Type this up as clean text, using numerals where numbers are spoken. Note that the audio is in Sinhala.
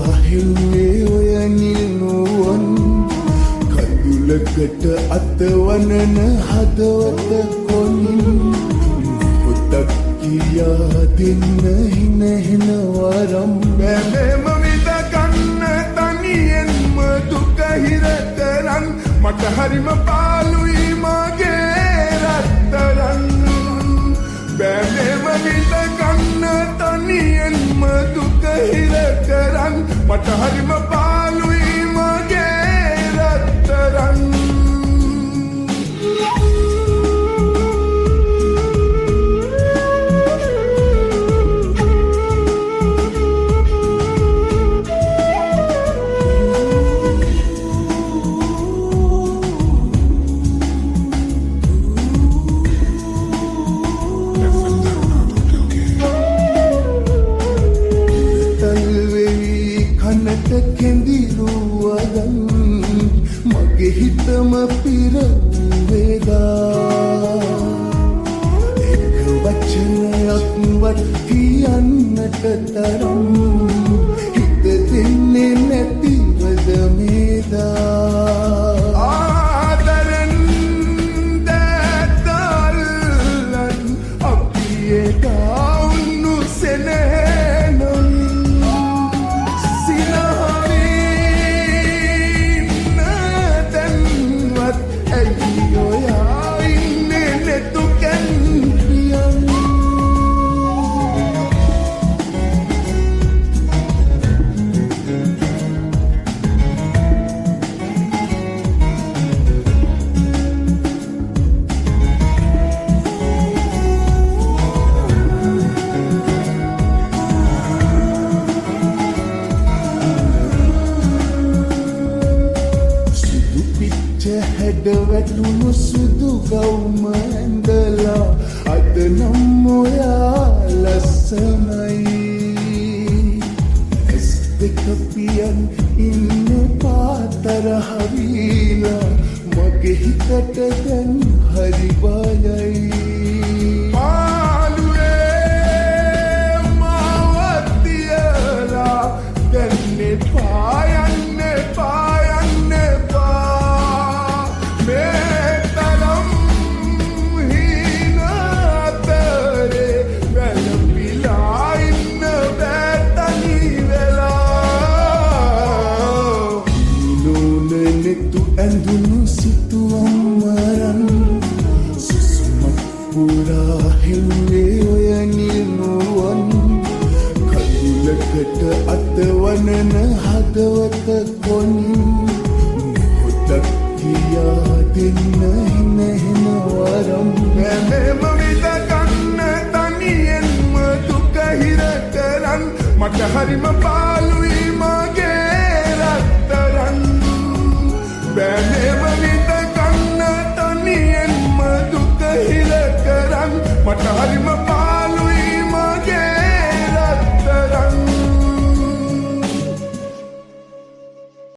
පුරා හෙව්වේ ඔය නිල්නුවන් කඳුලකට අතවනන හදවත කොනින් පොතක් කියා දෙන්න හිනහෙන වරම් බැලෙම විද ගන්න තනියෙන්ම දුක හිර කරන් මට හරිම පාළුයි මගේ රත්තරන් බැලෙම විද ගන්න තනියෙන්ම දුක හිර කරන් මට හරිම පාළුයි මගේ රත්තරන් කෙඳිරුවදන් මගේ හිතම පිරවේදා එක වචනයක්වත් කියන්නට තරම් හිත දෙන්නේ නැතිවද මේදා ආදරෙන් දැතල්ලන් අපි එදා උන්නු සෙනෙහනොයි හැඩ වැටුණු සුදු ගවුම ඇඳලා අද නම් ඔයා ලස්සනයි ඇස් දෙක පියන් ඉන්න පාතරහ වීලා මගේ හිතට දැන් හරි බයයි පාළුවේ මාවත් තියලා දැන්නේ පායන්නේ ඇඳුණු සිතුවම් මරන් සුසුමක් පුරා හෙව්වේ ඔය නිල්නුවන් කඳුලකට අතවනන හදවත කොනින් පොතක් කියා දෙන්න හිනහෙන වරම් බැලෙම විද ගන්න තනියෙන්ම දුක හිර කරන් මට හරිම පාළුයි